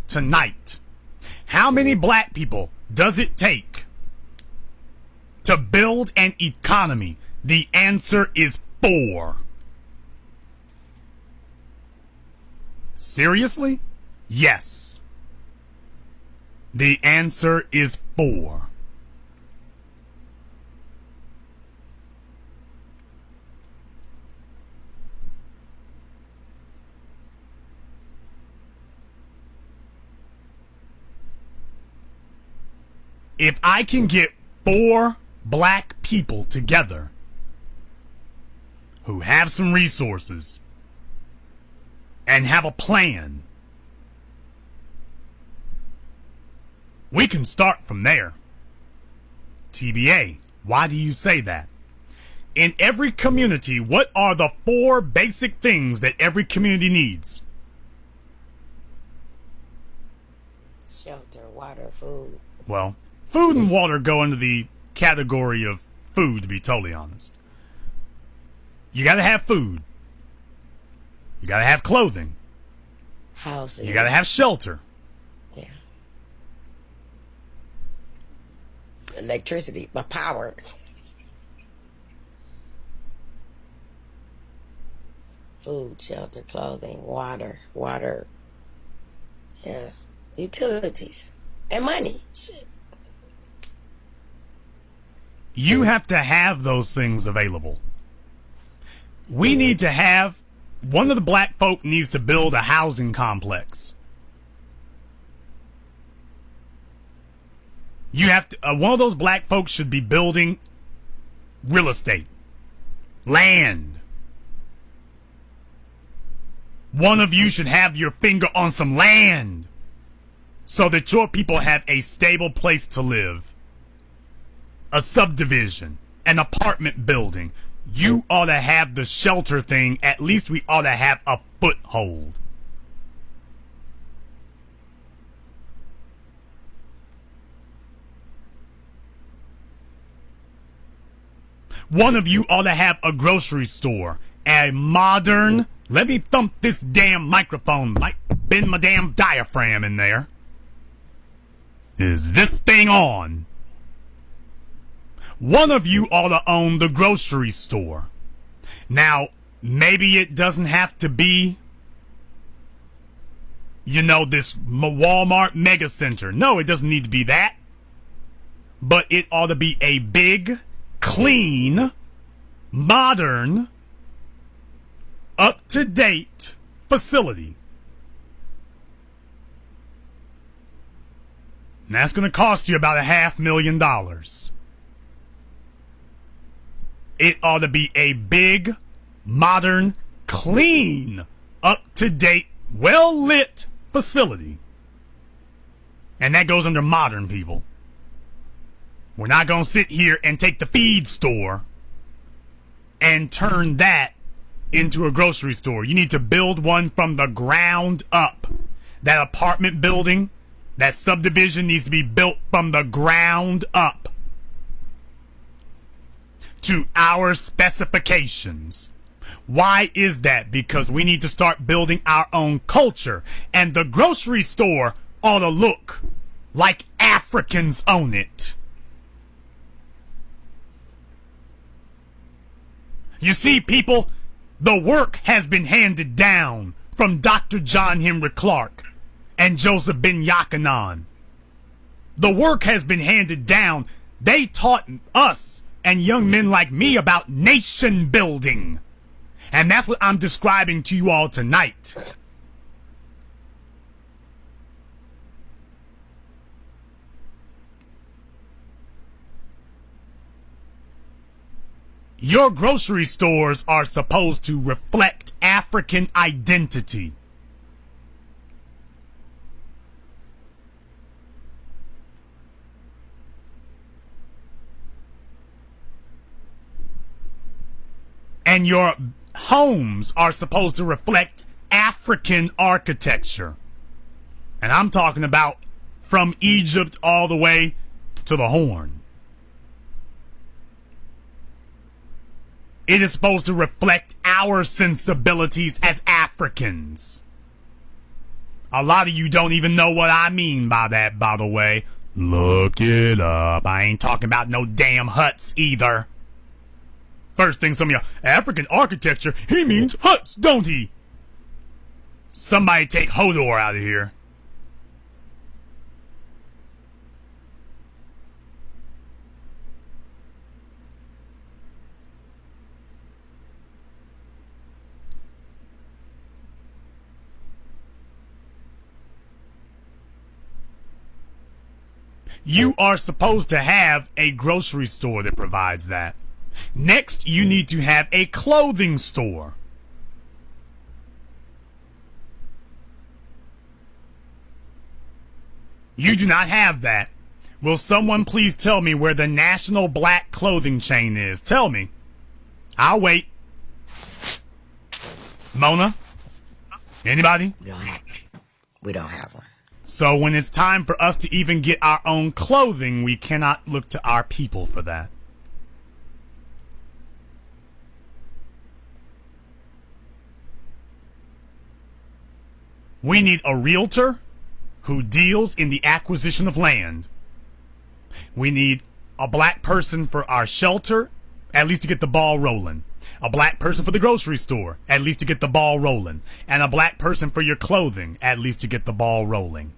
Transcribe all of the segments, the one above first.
tonight. How many black people does it take to build an economy? The answer is 4. Seriously? Yes. The answer is 4. If I can get 4 black people together who have some resources and have a plan, we can start from there. TBA, why do you say that? In every community, what are the 4 basic things that every community needs? Shelter, water, food. Well, food and water go into the category of food, to be totally honest. You gotta have food. You gotta have clothing. Housing. You gotta have shelter. Yeah. Electricity, but power. Food, shelter, clothing, water. Yeah. Utilities. And money. Shit. You have to have those things available. We need to have, one of the black folk needs to build a housing complex. You have to, one of those black folks should be building real estate, land. One of you should have your finger on some land so that your people have a stable place to live. A subdivision, an apartment building. You ought to have the shelter thing. At least we ought to have a foothold. One of you ought to have a grocery store. A modern... Let me thump this damn microphone. Might bend my damn diaphragm in there. Is this thing on? One of you ought to own the grocery store. Now, maybe it doesn't have to be, you know, this Walmart mega center. No, it doesn't need to be that. But it ought to be a big, clean, modern, up-to-date facility. And that's going to cost you about $500,000. It ought to be a big, modern, clean, up-to-date, well-lit facility. And that goes under modern, people. We're not going to sit here and take the feed store and turn that into a grocery store. You need to build one from the ground up. That apartment building, that subdivision needs to be built from the ground up to our specifications. Why is that? Because we need to start building our own culture, and the grocery store ought to look like Africans own it. You see, people, the work has been handed down from Dr. John Henry Clark and Joseph Ben Yochanan. The work has been handed down. They taught us and young men like me about nation building. And that's what I'm describing to you all tonight. Your grocery stores are supposed to reflect African identity. And your homes are supposed to reflect African architecture. And I'm talking about from Egypt all the way to the Horn. It is supposed to reflect our sensibilities as Africans. A lot of you don't even know what I mean by that, by the way. Look it up. I ain't talking about no damn huts either. First thing, some of y'all, African architecture, he means huts, don't he? Somebody take Hodor out of here. You are supposed to have a grocery store that provides that. Next, you need to have a clothing store. You do not have that. Will someone please tell me where the national black clothing chain is? Tell me. I'll wait. Mona? Anybody? We don't have one. So when it's time for us to even get our own clothing, we cannot look to our people for that. We need a realtor who deals in the acquisition of land. We need a black person for our shelter, at least to get the ball rolling. A black person for the grocery store, at least to get the ball rolling. And a black person for your clothing, at least to get the ball rolling.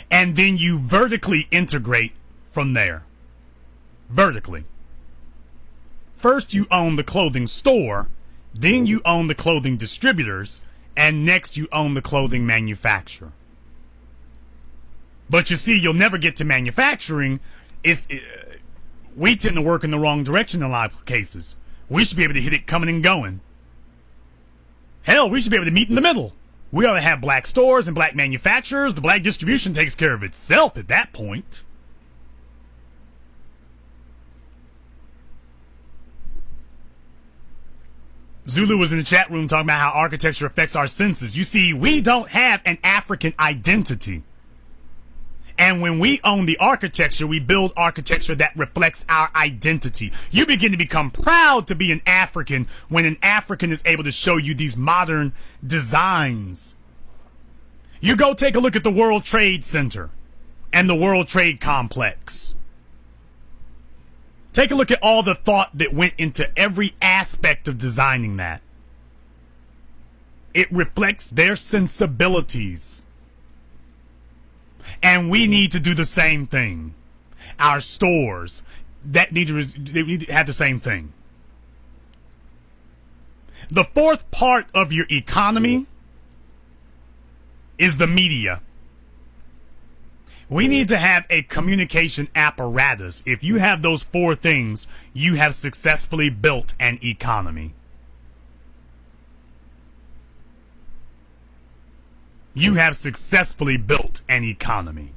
And then you vertically integrate from there. Vertically. First you own the clothing store, then you own the clothing distributors, and next you own the clothing manufacturer. But you see, you'll never get to manufacturing. We tend to work in the wrong direction in a lot of cases. We should be able to hit it coming and going. Hell, we should be able to meet in the middle. We ought to have black stores and black manufacturers. The black distribution takes care of itself at that point. Zulu was in the chat room talking about how architecture affects our senses. You see, we don't have an African identity. And when we own the architecture, we build architecture that reflects our identity. You begin to become proud to be an African when an African is able to show you these modern designs. You go take a look at the World Trade Center and the World Trade Complex. Take a look at all the thought that went into every aspect of designing that. It reflects their sensibilities. And we need to do the same thing. Our stores they need to have the same thing. The fourth part of your economy is the media. We need to have a communication apparatus. If you have those four things, you have successfully built an economy. You have successfully built an economy.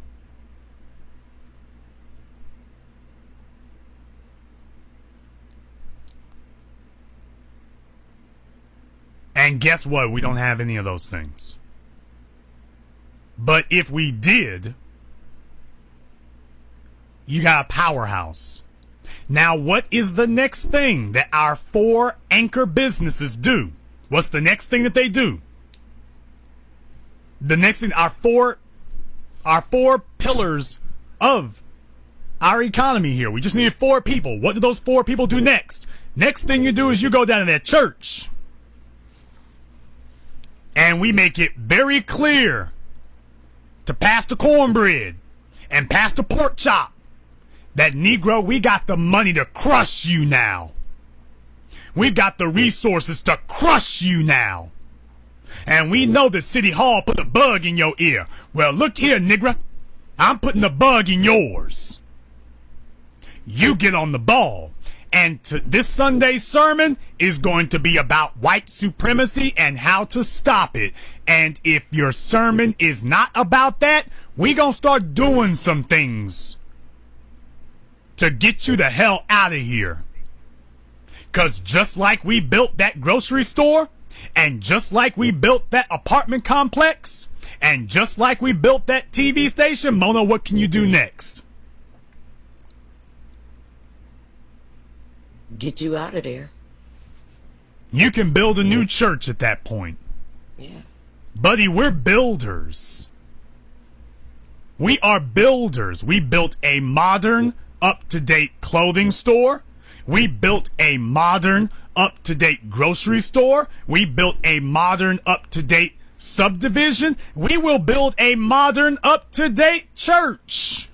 And guess what? We don't have any of those things. But if we did, you got a powerhouse. Now, what is the next thing that our four anchor businesses do? What's the next thing that they do? The next thing, our four pillars of our economy here. We just need four people. What do those four people do next? Next thing you do is you go down to that church. And we make it very clear to Pastor Cornbread and Pastor Pork Chop that Negro, we got the money to crush you now. We've got the resources to crush you now. And we know that City Hall put a bug in your ear. Well, look here, nigga. I'm putting the bug in yours. You get on the ball. And this Sunday's sermon is going to be about white supremacy and how to stop it. And if your sermon is not about that, we gonna start doing some things to get you the hell out of here. 'Cause just like we built that grocery store, and just like we built that apartment complex, and just like we built that TV station, Mona, what can you do next? Get you out of there. You can build a new church at that point. Yeah. Buddy, we're builders. We are builders. We built a modern, up-to-date clothing store. We built a modern, up-to-date grocery store. We built a modern, up-to-date subdivision. We will build a modern, up-to-date church.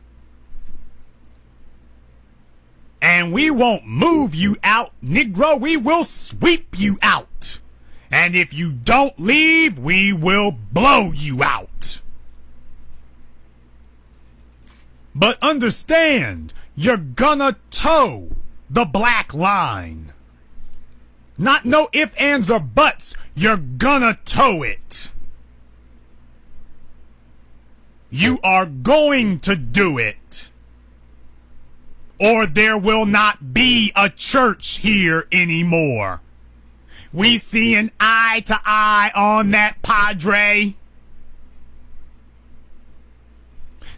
And we won't move you out, Negro. We will sweep you out. And if you don't leave, we will blow you out. But understand, you're gonna toe the black line. Not no ifs, ands, or buts. You're gonna toe it. You are going to do it. Or there will not be a church here anymore. We see an eye to eye on that, Padre.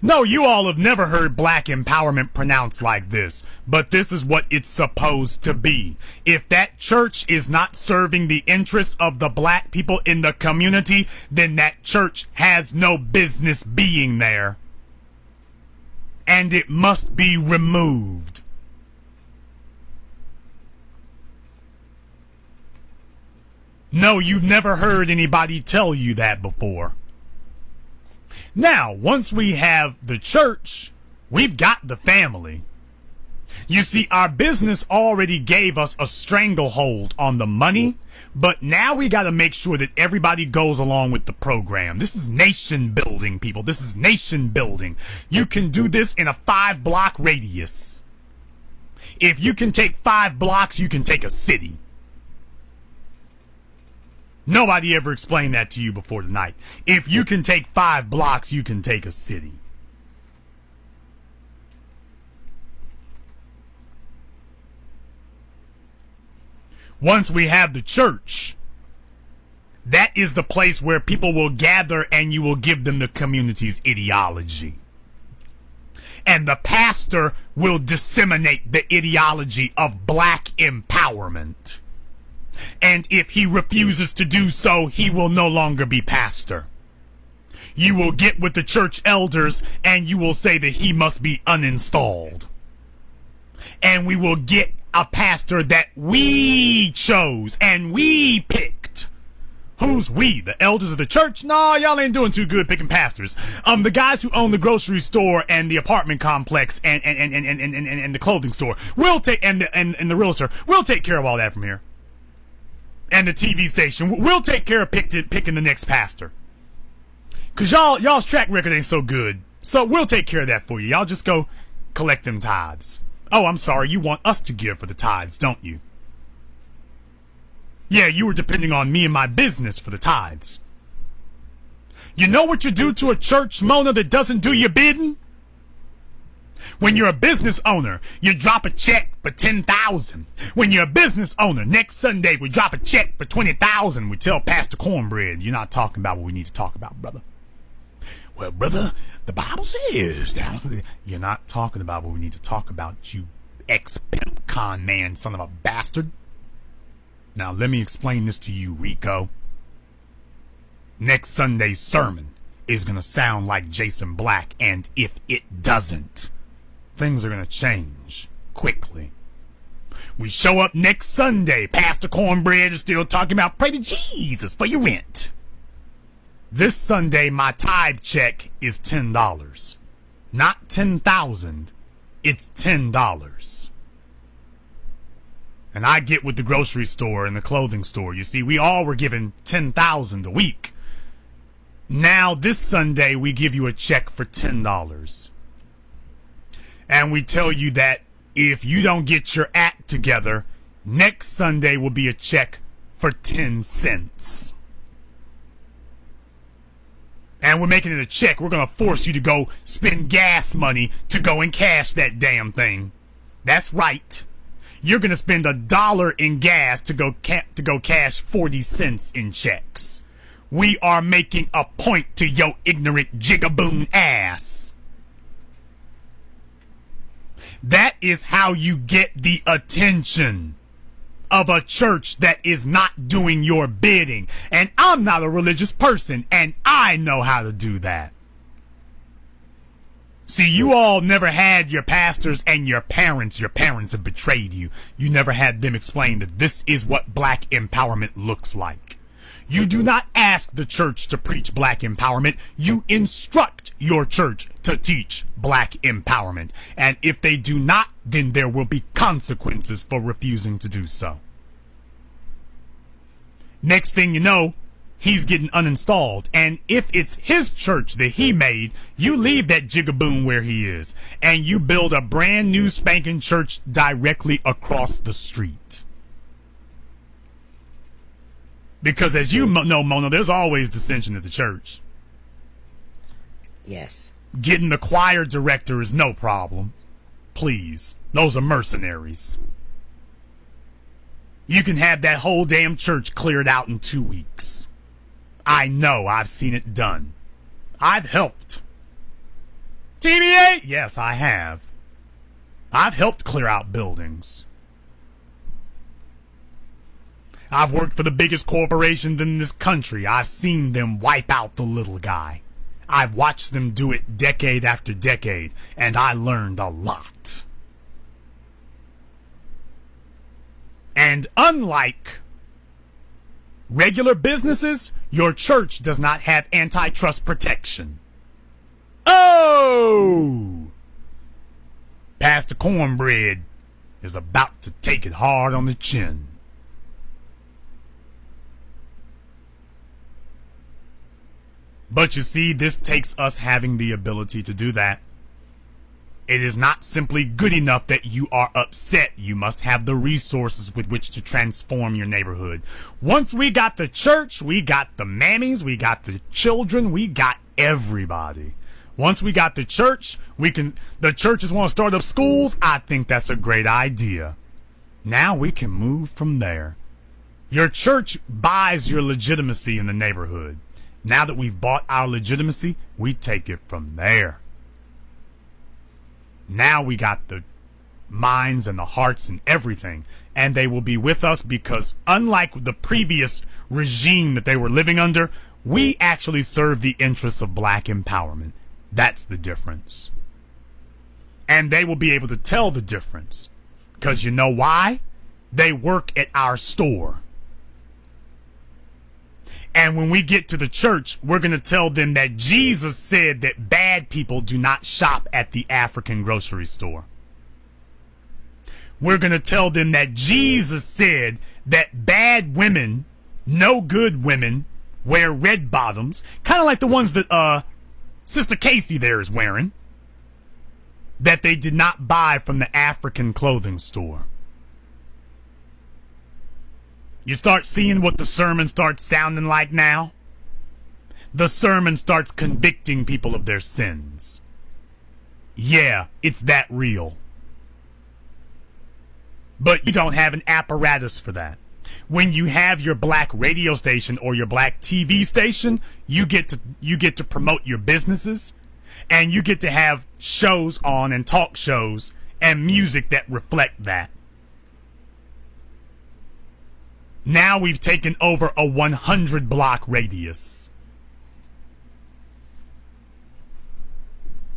No, you all have never heard black empowerment pronounced like this, but this is what it's supposed to be. If that church is not serving the interests of the black people in the community, then that church has no business being there. And it must be removed. No, you've never heard anybody tell you that before. Now, once we have the church, we've got the family. You see, our business already gave us a stranglehold on the money, but now we got to make sure that everybody goes along with the program. This is nation building, people. This is nation building. You can do this in a 5-block radius. If you can take 5 blocks, you can take a city. Nobody ever explained that to you before tonight. If you can take 5 blocks, you can take a city. Once we have the church, that is the place where people will gather and you will give them the community's ideology. And the pastor will disseminate the ideology of black empowerment. And if he refuses to do so, he will no longer be pastor. You will get with the church elders and you will say that he must be uninstalled. And we will get a pastor that we chose and we picked. Who's we? The elders of the church? Nah, y'all ain't doing too good picking pastors. The guys who own the grocery store and the apartment complex and the clothing store. We'll take and the realtor. We'll take care of all that from here. And the TV station. We'll take care of picking the next pastor. Cause y'all's track record ain't so good. So we'll take care of that for you. Y'all just go collect them tithes. Oh, I'm sorry. You want us to give for the tithes, don't you? Yeah, you were depending on me and my business for the tithes. You know what you do to a church, Mona, that doesn't do your bidding? When you're a business owner, you drop a check for $10,000. When you're a business owner, next Sunday we drop a check for $20,000. We tell Pastor Cornbread, you're not talking about what we need to talk about, brother. Well, brother, the Bible says that. You're not talking about what we need to talk about, you ex-pimp con man son of a bastard. Now let me explain this to you, Rico. Next Sunday's sermon is going to sound like Jason Black, and if it doesn't, things are going to change quickly. We show up next Sunday, Pastor Cornbread is still talking about pray to Jesus for your rent. This Sunday, my tithe check is $10. Not $10,000, it's $10. And I get with the grocery store and the clothing store. You see, we all were given $10,000 a week. Now, this Sunday, we give you a check for $10. And we tell you that if you don't get your act together, next Sunday will be a check for 10 cents. And we're making it a check. We're going to force you to go spend gas money to go and cash that damn thing. That's right. You're going to spend $1 in gas to go cash 40 cents in checks. We are making a point to your ignorant jigaboon ass. That is how you get the attention of a church that is not doing your bidding. And I'm not a religious person, and I know how to do that. See, you all never had your pastors and your parents have betrayed you. You never had them explain that this is what black empowerment looks like. You do not ask the church to preach black empowerment. You instruct your church to teach black empowerment. And if they do not, then there will be consequences for refusing to do so. Next thing you know, he's getting uninstalled. And if it's his church that he made, you leave that jigaboom where he is. And you build a brand new spanking church directly across the street. Because as you know, Mona, there's always dissension at the church. Yes. Getting the choir director is no problem. Please. Those are mercenaries. You can have that whole damn church cleared out in 2 weeks. I know. I've seen it done. I've helped. TBA? Yes, I have. I've helped clear out buildings. I've worked for the biggest corporations in this country. I've seen them wipe out the little guy. I've watched them do it decade after decade, and I learned a lot. And unlike regular businesses, your church does not have antitrust protection. Oh! Pastor Cornbread is about to take it hard on the chin. But you see, this takes us having the ability to do that. It is not simply good enough that you are upset. You must have the resources with which to transform your neighborhood. Once we got the church, we got the mammies, we got the children, we got everybody. Once we got the church, the churches want to start up schools. I think that's a great idea. Now we can move from there. Your church buys your legitimacy in the neighborhood. Now that we've bought our legitimacy, we take it from there. Now we got the minds and the hearts and everything. And they will be with us because unlike the previous regime that they were living under, we actually serve the interests of black empowerment. That's the difference. And they will be able to tell the difference. Because you know why? They work at our store. And when we get to the church, we're going to tell them that Jesus said that bad people do not shop at the African grocery store. We're going to tell them that Jesus said that bad women, no good women, wear red bottoms, kind of like the ones that Sister Casey there is wearing, that they did not buy from the African clothing store. You start seeing what the sermon starts sounding like now? The sermon starts convicting people of their sins. Yeah, it's that real. But you don't have an apparatus for that. When you have your black radio station or your black TV station, you get to promote your businesses, and you get to have shows on and talk shows and music that reflect that. Now we've taken over a 100 block radius.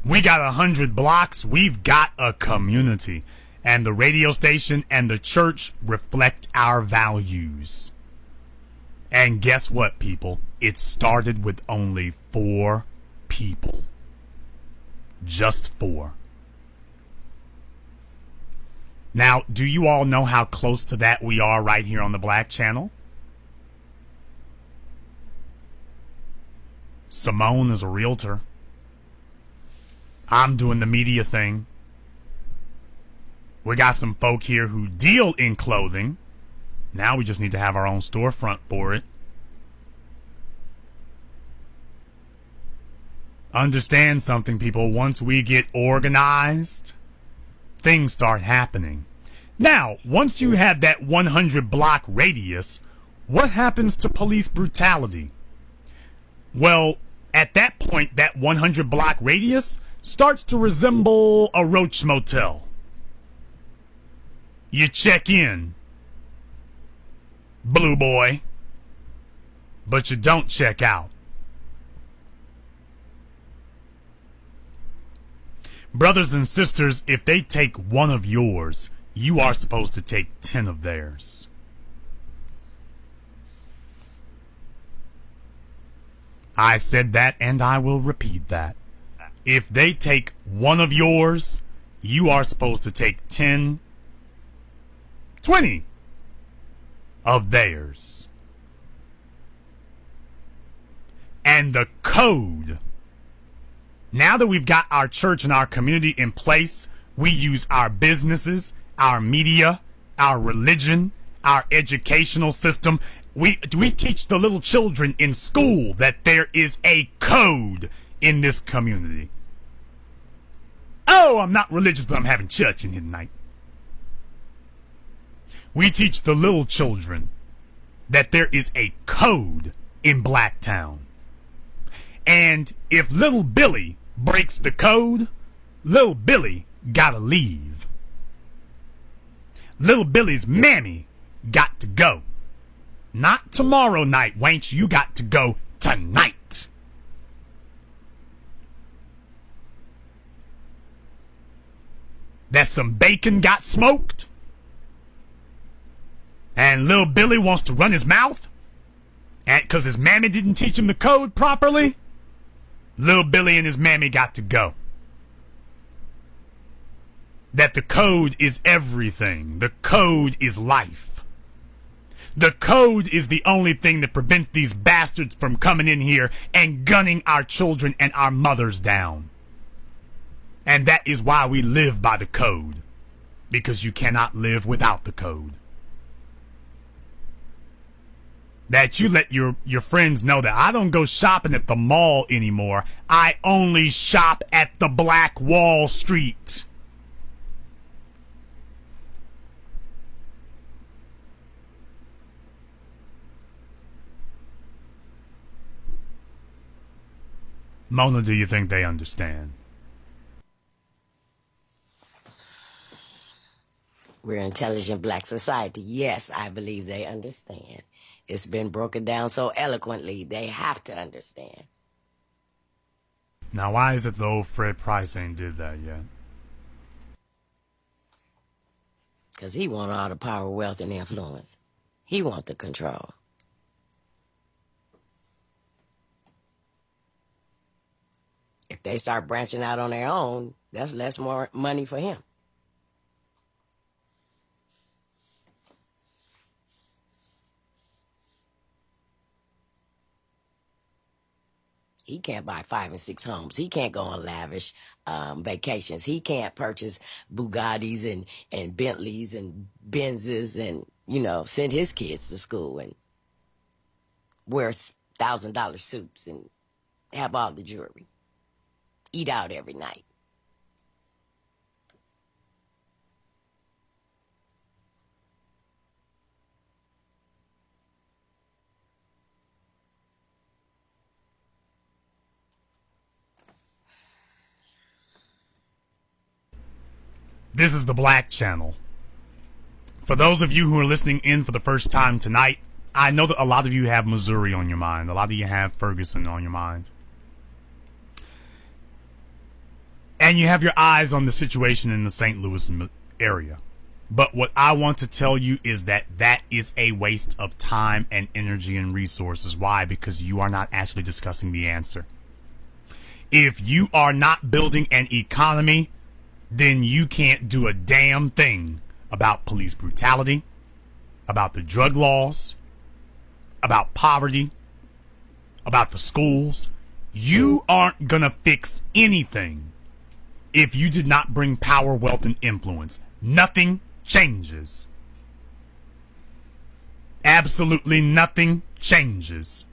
We got 100 blocks. We've got a community. And the radio station and the church reflect our values. And guess what, people? It started with only 4 people. Just 4. Now, do you all know how close to that we are right here on the Black Channel? Simone is a realtor. I'm doing the media thing. We got some folk here who deal in clothing. Now we just need to have our own storefront for it. Understand something, people. Once we get organized, things start happening. Now, once you have that 100 block radius, what happens to police brutality? Well, at that point, that 100 block radius starts to resemble a roach motel. You check in. blue boy, but you don't check out. Brothers and sisters, if they take one of yours, you are supposed to take 10 of theirs. I said that, and I will repeat that. If they take one of yours, you are supposed to take 10, 20 of theirs. And the code. Now that we've got our church and our community in place, we use our businesses, our media, our religion, our educational system. We teach the little children in school that there is a code in this community. Oh, I'm not religious, but I'm having church in here tonight. We teach the little children that there is a code in Blacktown. And if little Billy breaks the code, little Billy gotta leave. Little Billy's mammy got to go. Not tomorrow night, Wench, you got to go tonight. That some bacon got smoked, and little Billy wants to run his mouth, and 'cause his mammy didn't teach him the code properly, little Billy and his mammy got to go. That the code is everything. The code is life. The code is the only thing that prevents these bastards from coming in here and gunning our children and our mothers down. And that is why we live by the code. Because you cannot live without the code. That you let your friends know that I don't go shopping at the mall anymore. I only shop at the Black Wall Street. Mona, do you think they understand? We're an intelligent black society. Yes, I believe they understand. It's been broken down so eloquently, they have to understand. Now, why is it the old Fred Price ain't did that yet? Because he want all the power, wealth, and influence. He want the control. If they start branching out on their own, that's less more money for him. He can't buy 5 and 6 homes. He can't go on lavish vacations. He can't purchase Bugattis and Bentleys and Benzes and, you know, send his kids to school and wear $1,000 suits and have all the jewelry. Eat out every night. This is the Black Channel. For those of you who are listening in for the first time tonight, I know that a lot of you have Missouri on your mind. A lot of you have Ferguson on your mind. And you have your eyes on the situation in the St. Louis area. But what I want to tell you is that that is a waste of time and energy and resources. Why? Because you are not actually discussing the answer. If you are not building an economy, then you can't do a damn thing about police brutality, about the drug laws, about poverty, about the schools. You aren't gonna fix anything if you did not bring power, wealth, and influence. Nothing changes. Absolutely nothing changes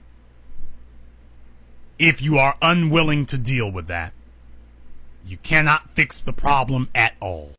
if you are unwilling to deal with that. You cannot fix the problem at all.